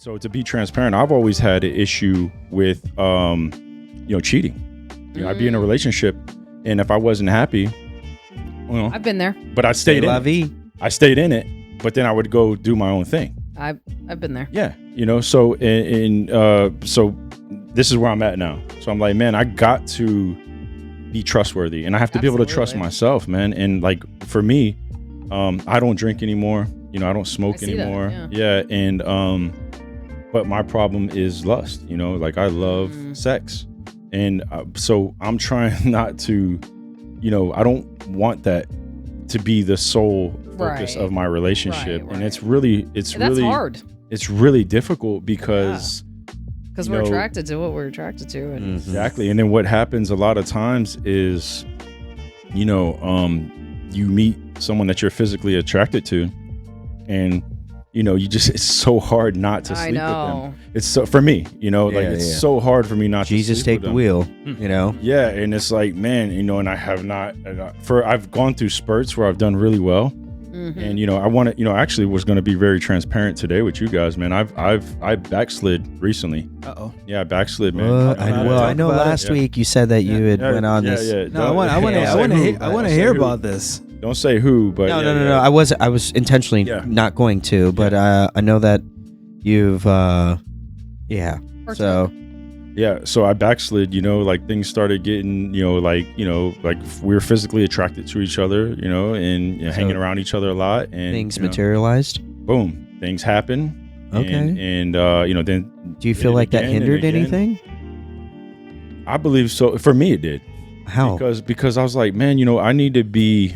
So to be transparent, I've always had an issue with, cheating. I'd be in a relationship, and if I wasn't happy, I've been there. But I stayed in it. I stayed in it, but then I would go do my own thing. I've been there. Yeah, So so this is where I'm at now. So I'm like, man, I got to be trustworthy, and I have to be able to trust myself, man. And like for me, I don't drink anymore. I don't smoke anymore. And but my problem is lust. Like I love sex, and so I'm trying not to. I don't want that to be the sole focus of my relationship, and it's really hard. It's really difficult because we're attracted to what we're attracted to, and exactly. And then what happens a lot of times is, you meet someone that you're physically attracted to, and it's so hard not to sleep with them. It's so for me, it's so hard for me not Jesus to sleep take with the them. wheel, Yeah, and it's like, man, and I have not I've gone through spurts where I've done really well. And I want to, actually was going to be very transparent today with you guys, man. I backslid recently. Yeah, I backslid, man. I know last week you said that you had went on this. No, I want to hear about this. Don't say who, but no. I was intentionally not going to, but I know that you've so. Yeah, so I backslid, like things started getting, like we were physically attracted to each other, and hanging around each other a lot, and things materialized. Boom, things happen. Okay. And then do you feel like that hindered anything? I believe so. For me, it did. How? Because I was like, man, I need to be,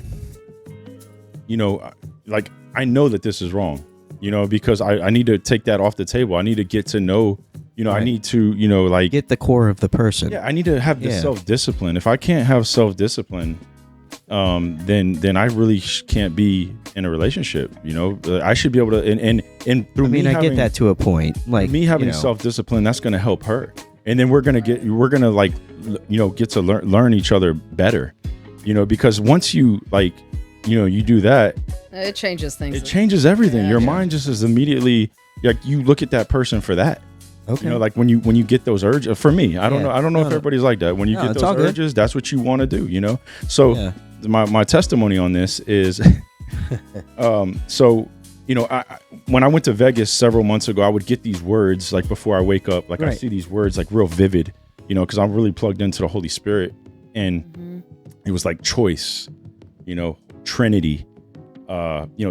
like I know that this is wrong, because I need to take that off the table. I need to get to know. I need to, like get the core of the person. Yeah, I need to have the self-discipline. If I can't have self-discipline, then I really can't be in a relationship. I should be able to, and through I get that to a point. Like me having self-discipline, that's going to help her, and then we're gonna get to learn each other better. Because once you you do that, it changes things. It changes everything. Your mind just is immediately like you look at that person for that. Okay. Like when you get those urges, for me, I don't know if everybody's like that. When you get those urges, that's what you want to do, So my testimony on this is, when I went to Vegas several months ago, I would get these words like before I wake up, like I see these words like real vivid, because I'm really plugged into the Holy Spirit, and it was like choice, Trinity.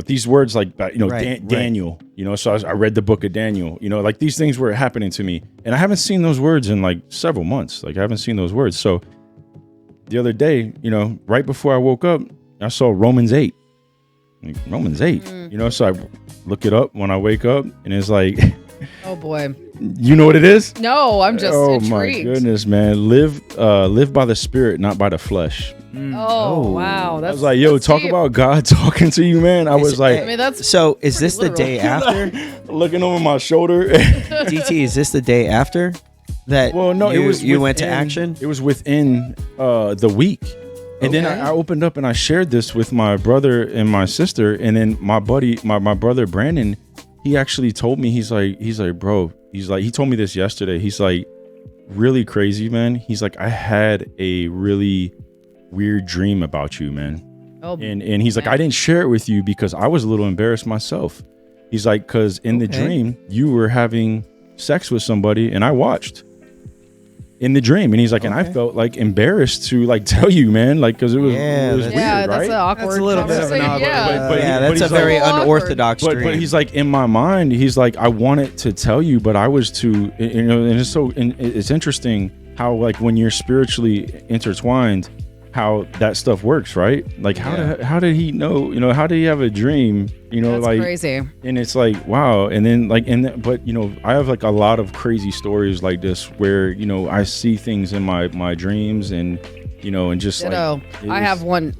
These words like, Daniel, so I read the book of Daniel, like these things were happening to me, and I haven't seen those words in like several months. Like I haven't seen those words. So the other day, right before I woke up, I saw Romans 8, so I look it up when I wake up, and it's like, oh boy, you know what it is? No, I'm just intrigued. My goodness, man. Live by the Spirit, not by the flesh. Oh, wow. I was like, yo, talk about God talking to you, man. I was like, so is this the day after? Looking over my shoulder. DT, is this the day after that? Well, no, you went to action? It was within the week. And then I opened up and I shared this with my brother and my sister. And then my buddy, my brother Brandon, he actually told me, he's like, bro, he told me this yesterday. He's like, really crazy, man. He's like, I had a really weird dream about you, man. And he's like, I didn't share it with you because I was a little embarrassed myself. He's like, because in the dream, you were having sex with somebody and I watched in the dream. And he's like, and I felt like embarrassed to like tell you, man, like, because it was weird, that's right? That's a little bit of an awkward. That's a very unorthodox dream. But he's like, in my mind, he's like, I wanted to tell you, but I was too, and it's interesting how like when you're spiritually intertwined, how that stuff works, right? Like how did he know, how did he have a dream, that's like crazy. And it's like, wow. And then like, but I have like a lot of crazy stories like this where, I see things in my dreams and, and just I have one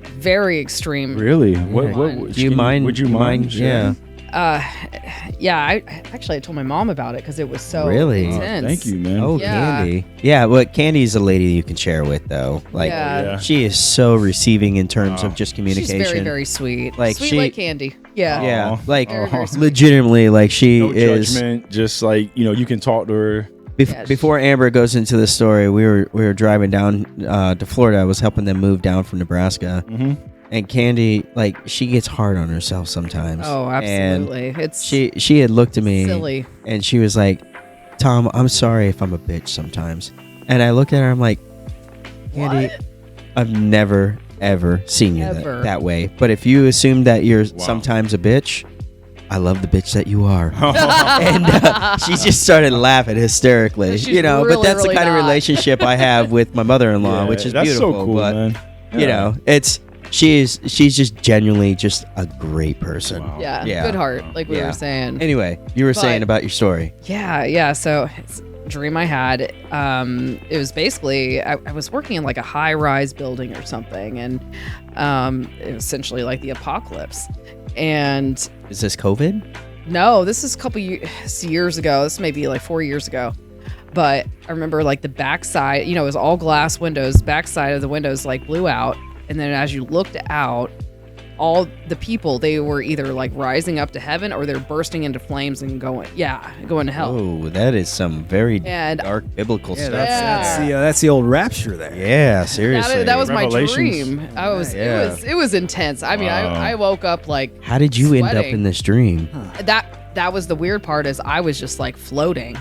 very extreme. Really? What would you mind? Would you mind? Yeah. I told my mom about it because it was so intense. Thank you, man. Oh, Candy. Yeah, but Candy's a lady you can share with, though. Like, she is so receiving in terms of just communication. She's very, very sweet. Like sweet like Candy. Yeah. Yeah, like Very, very sweet. legitimately, like she No is. judgment. Just like you can talk to her. Yeah, Before Amber goes into the story, we were driving down to Florida. I was helping them move down from Nebraska, and Candy, like, she gets hard on herself sometimes. Oh, absolutely. It's She had looked at me, silly. and she was like, "Tom, I'm sorry if I'm a bitch sometimes." And I looked at her, I'm like, Candy, What? I've never ever seen you Ever. that way. But if you assume that you're sometimes a bitch, I love the bitch that you are. And she just started laughing hysterically, She's but really, that's really the kind of not. relationship I have with my mother-in-law, Yeah, which is that's beautiful. so cool, but man. she's just genuinely just a great person. Wow. Yeah, Yeah. good heart, like we were saying. Anyway, you were saying But- about your story. Yeah. So it's a dream I had. It was basically I was working in like a high-rise building or something, and it was essentially like the apocalypse. And Is this COVID? no, this is a couple years ago. This may be like 4 years ago. But I remember like the backside, it was all glass windows. Backside of the windows like blew out, and then as you looked out, all the people, they were either like rising up to heaven or they're bursting into flames and going to hell. Oh, that is some very And- dark biblical Yeah, stuff. that's the old rapture there. Yeah, seriously. That was my Revelations. dream. Yeah. It was intense. I mean, Wow. I woke up like How did you end up sweating. in this dream? that was the weird part is I was just like floating,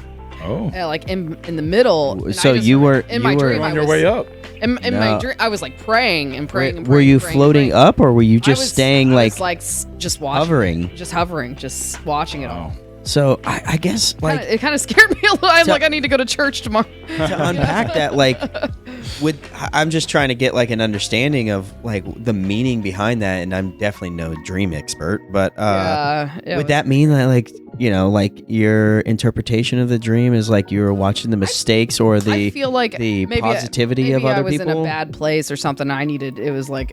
Oh, like in the middle. and So I just you were- in you my were dream. on I your was, way up. In my No. dream, I was like praying and praying and praying. Were you praying and floating praying. up, or were you I just was- staying I like was, like just watching, hovering? just hovering, just watching it all. So I guess like It kind of scared me a little. I'm So- like, I need to go to church tomorrow. to unpack that, like I'm just trying to get like an understanding of like the meaning behind that, and I'm definitely no dream expert, but would that mean that like like your interpretation of the dream is like you were watching the mistakes or the I feel like the maybe positivity maybe of other I was people? in a bad place or something. It was like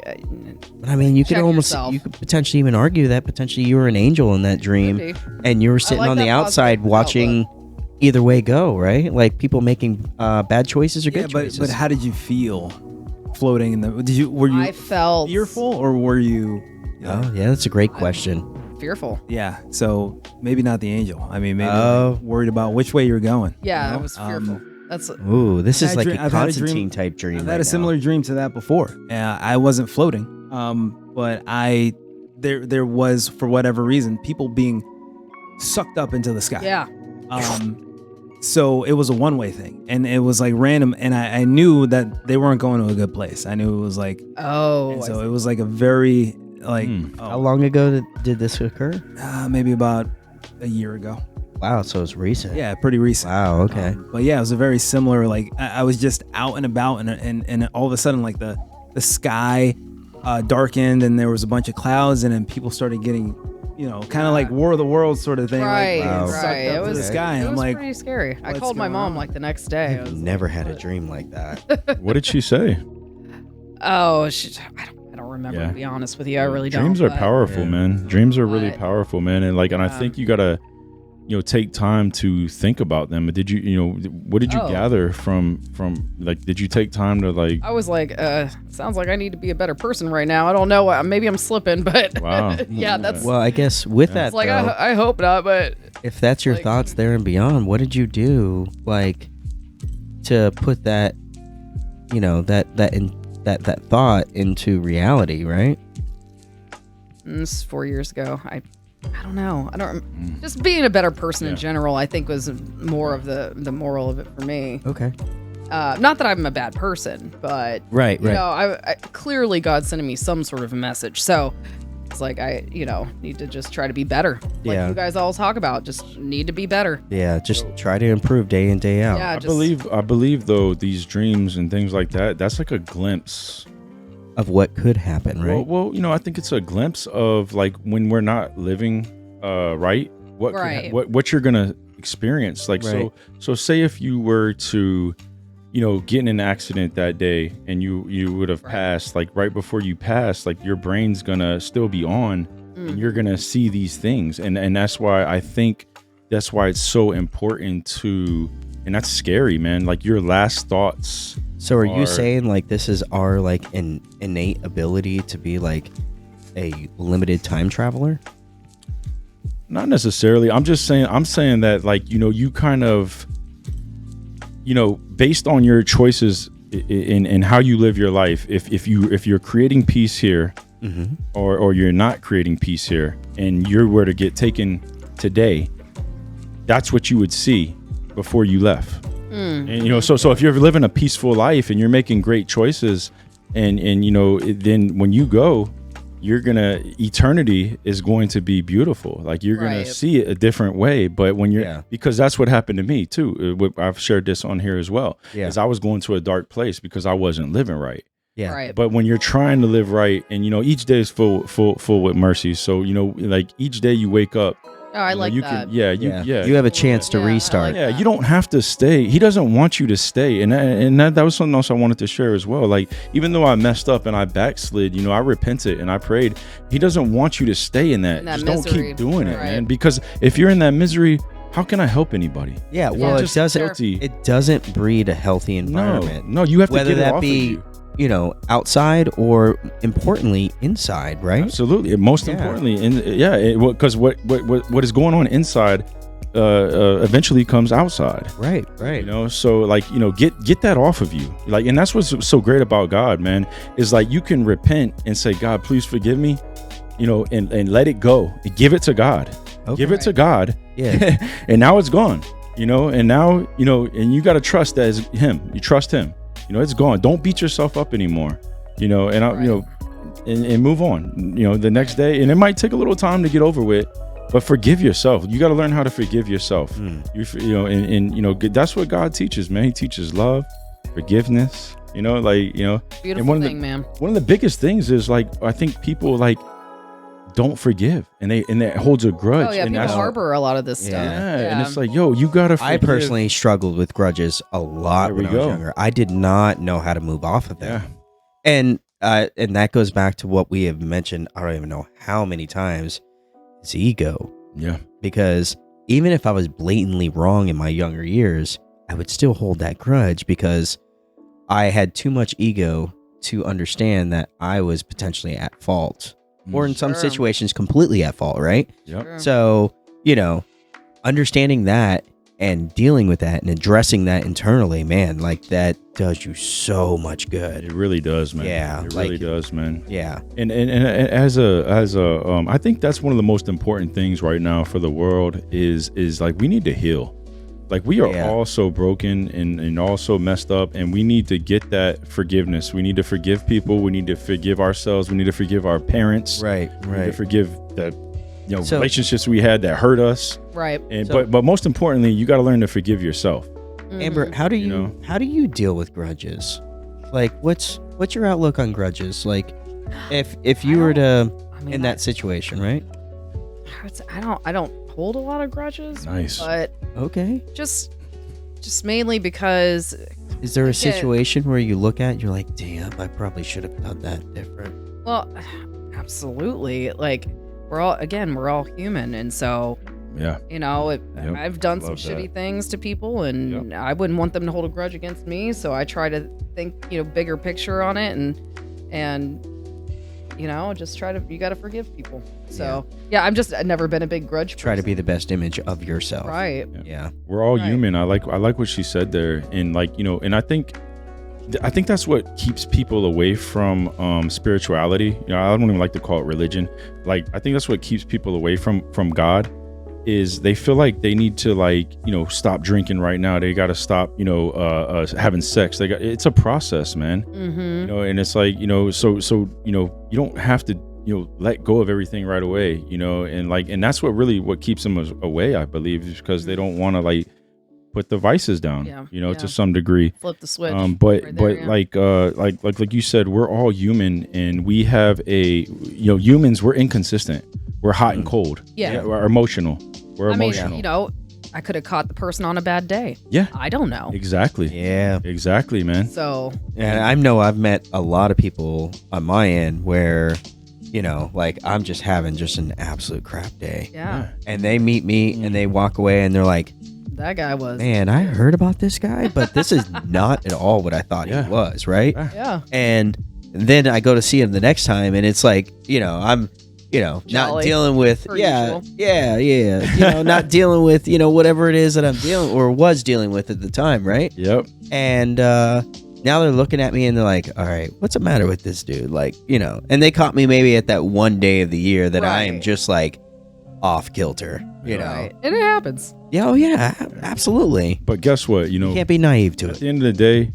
But I mean, you could Check almost yourself. you could potentially even argue that potentially you were an angel in that dream, Could be. and you were sitting like on the that outside positive watching either way go, right? Like people making bad choices or Yeah, good but choices. how did you feel floating in the? Were you I felt fearful or were you? Oh, yeah, that's a great question. fearful. Yeah, so maybe not the angel. I mean, maybe Oh. worried about which way you're going. Yeah, you know? I was fearful. That's Ooh, this is I've like had a a dream- Constantine type dream. I've right had a now. similar dream to that before. I wasn't floating, but there was, for whatever reason, people being sucked up into the sky. yeah. So it was a one-way thing, and it was like random, and I knew that they weren't going to a good place. I knew it was like, Oh. and I so see. it was like a very like How long ago did this occur? maybe about a year ago. Wow, so it's recent. Yeah, pretty recent. Wow. Okay. But yeah, it was a very similar. Like I was just out and about, and all of a sudden, like the sky darkened, and there was a bunch of clouds, and then people started getting, kind of like War of the Worlds sort of thing, Right, like Wow. sucked right. up It to the was sky. It And I'm was like, pretty scary. I what's called my going mom on? like the next day. I was Never had a "What?" dream like that. What did she say? Oh, I don't remember Yeah. to be honest with you. I really don't. Dreams are but- powerful, Yeah. man. Dreams are really But- powerful, man. And I think you gotta, take time to think about them. Did you, what did you Oh. gather from like? Did you take time to like? I was like, sounds like I need to be a better person right now. I don't know. Maybe I'm slipping, but Wow. yeah, that's Well, I guess with that, it's like though, I hope not, but if that's your like- thoughts there and beyond, what did you do like to put that, that thought into reality, right? this is 4 years ago. I don't know. I don't. Just being a better person in Yeah. general, I think, was more of the moral of it for me. Okay. Not that I'm a bad person, but Right. you know, I clearly God's sending me some sort of a message. So it's like I, need to just try to be better. Like Yeah. you guys all talk about, just need to be better. Yeah. Just try to improve day in, day out. Yeah, I just, believe though these dreams and things like that. That's like a glimpse. Of what could happen, right? Well, I think it's a glimpse of like when we're not living right. Right. What you're gonna experience. Like Right. so say if you were to, get in an accident that day and you would have passed, like right before you pass, like your brain's gonna still be on and you're gonna see these things. And that's why I think that's why it's so important to, and that's scary, man. Like your last thoughts. So are you are- saying like this is our like an innate ability to be like a limited time traveler? Not necessarily. I'm saying that, like, you kind of, based on your choices in how you live your life, if you're creating peace here, or you're not creating peace here, and you were to get taken today, that's what you would see before you left. And so if you're living a peaceful life and you're making great choices, and then when you go, eternity is going to be beautiful. Like, you're gonna see it a different way. But when because that's what happened to me too. I've shared this on here as well. Is I was going to a dark place because I wasn't living right. Yeah. Right. But when you're trying to live right, and each day is full with mercy. So like each day you wake up. Oh, I like that. You have a chance to restart. You don't have to stay. He doesn't want you to stay, and that was something else I wanted to share as well. Like, even though I messed up and I backslid, I repented and I prayed. He doesn't want you to stay in that. Just misery. Don't keep doing it, man. Because if you're in that misery, how can I help anybody? Yeah, well, it doesn't breed a healthy environment. No, you have to whether get it that off be. of you. Outside or importantly inside, right? Absolutely. Most importantly, because what is going on inside eventually comes outside. Right. So like, get that off of you. Like, and that's what's so great about God, man, is like you can repent and say, God, please forgive me, and let it go. Give it to God. Okay. Give it to God. Yeah. And now it's gone, and now, and you got to trust that it's him. You trust him. It's gone. Don't beat yourself up anymore, and and move on, the next day. And it might take a little time to get over with, but forgive yourself. You got to learn how to forgive yourself. That's what God teaches, man. He teaches love, forgiveness, Beautiful and thing, man. One of the biggest things is, like, I think people, like, don't forgive, and that holds a grudge. Oh yeah, people harbor a lot of this stuff. Yeah, and it's like, yo, you gotta forgive. I personally struggled with grudges a lot when I was younger. I did not know how to move off of them. And that goes back to what we have mentioned, I don't even know how many times, is ego. Yeah. Because even if I was blatantly wrong in my younger years, I would still hold that grudge because I had too much ego to understand that I was potentially at fault. Or in some situations, completely at fault, right? Yep. So, understanding that and dealing with that and addressing that internally, man, like, that does you so much good. It really does, man. Yeah, it really does, man. Yeah. And as a I think that's one of the most important things right now for the world is like, we need to heal. Like, we are all so broken and all so messed up, and we need to get that forgiveness. We need to forgive people. We need to forgive ourselves. We need to forgive our parents. Right. We need to forgive the relationships we had that hurt us. Right. And but most importantly, you got to learn to forgive yourself. Amber, how do you deal with grudges? Like, what's your outlook on grudges? Like, if you were to in that situation, right? I don't hold a lot of grudges. Nice. But okay. Just mainly because. Is there a situation where you look at it and you're like, damn, I probably should have done that different? Well, absolutely. Like, we're all human, and so I've done some shitty things to people, and I wouldn't want them to hold a grudge against me. So I try to think, bigger picture on it, and just you got to forgive people. So I've never been a big grudge person. Try to be the best image of yourself. Right. Yeah. We're all human. I like what she said there. And like, and I think that's what keeps people away from spirituality. I don't even like to call it religion. Like, I think that's what keeps people away from God, is they feel like they need to, like, stop drinking right now. They got to stop, having sex. It's a process, man. Mm-hmm. And it's like, so you don't have to, let go of everything right away, and that's what keeps them away, I believe, is because they don't want to, like, put the vices down, to some degree. Flip the switch. Like you said, we're all human, and we have humans, we're inconsistent. We're hot and cold. Yeah. We're emotional. We're emotional. I could have caught the person on a bad day. Yeah. I don't know. Exactly. Yeah. Exactly, man. So. And I know I've met a lot of people on my end where, like, I'm just having just an absolute crap day. Yeah. And they meet me and they walk away and they're like, that guy was. Man, I heard about this guy, but this is not at all what I thought he was, right? Yeah. And then I go to see him the next time, and it's like, I'm not dealing with, yeah, not dealing with, whatever it is that I'm dealing or was dealing with at the time, right? Yep. And now they're looking at me and they're like, all right, what's the matter with this dude? Like, and they caught me maybe at that one day of the year that I am just like off kilter, you know? Right. And it happens. Yeah, oh yeah, absolutely. But guess what? You can't be naive to it. At the end of the day,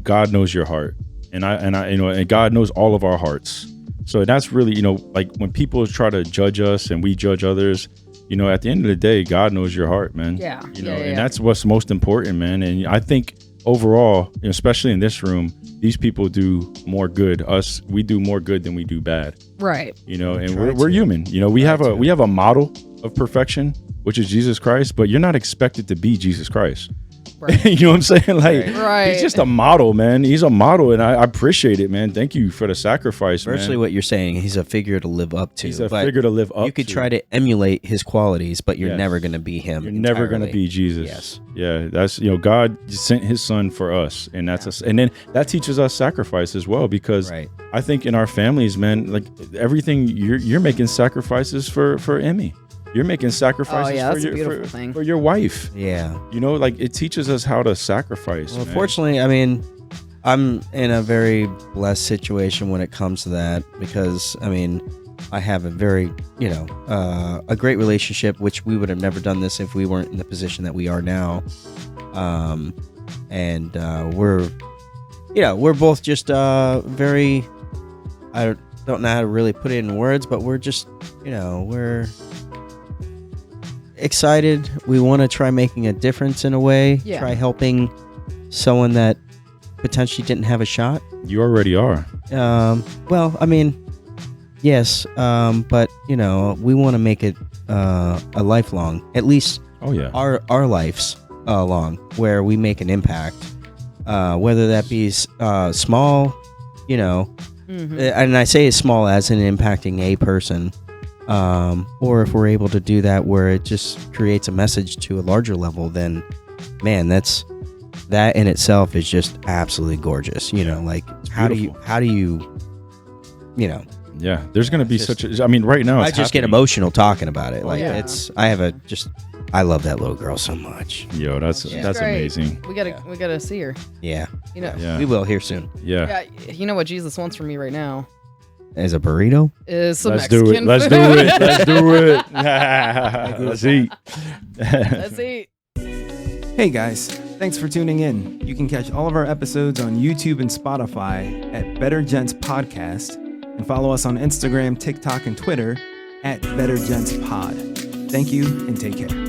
God knows your heart. And God knows all of our hearts. So that's really, like when people try to judge us and we judge others, at the end of the day, God knows your heart, man. Yeah. And that's what's most important, man. And I think overall, especially in this room, these people do more good. We do more good than we do bad. Right. And we're human. We have a model of perfection, which is Jesus Christ, but you're not expected to be Jesus Christ. Right. You know what I'm saying? Like, he's just a model, man. He's a model, and I appreciate it, man. Thank you for the sacrifice, Virtually what you're saying, he's a figure to live up to. He's a figure to live up to. You could try to emulate his qualities, but you're never going to be him. You're never going to be Jesus. Yes. Yeah, that's, God sent his son for us, and that's and then that teaches us sacrifice as well, because I think in our families, man, like everything, you're making sacrifices for Emmy. You're making sacrifices for your wife. Yeah. Like it teaches us how to sacrifice. Well, fortunately, I mean, I'm in a very blessed situation when it comes to that, because, I mean, I have a very, a great relationship, which we would have never done this if we weren't in the position that we are now. And we're both just very, I don't know how to really put it in words, but we're just, we're excited. We want to try making a difference in a way. Try helping someone that potentially didn't have a shot. You already are. Well, I mean, yes, but we want to make it a lifelong, at least. Oh yeah. Our lives long, where we make an impact, whether that be small, and I say as small as in impacting a person. Or if we're able to do that where it just creates a message to a larger level, then man, that in itself is just absolutely gorgeous. Like how do you yeah, there's going to be right now I just get emotional talking about it. Like I love that little girl so much. Yo, that's amazing. We gotta see her. Yeah. We will here soon. Yeah. You know what Jesus wants from me right now? As a burrito? Is some Let's Mexican do it. Let's food. do it. Let's do it. Let's eat. Let's eat. Hey guys, thanks for tuning in. You can catch all of our episodes on YouTube and Spotify at Better Gents Podcast, and follow us on Instagram, TikTok, and Twitter at Better Gents Pod. Thank you and take care.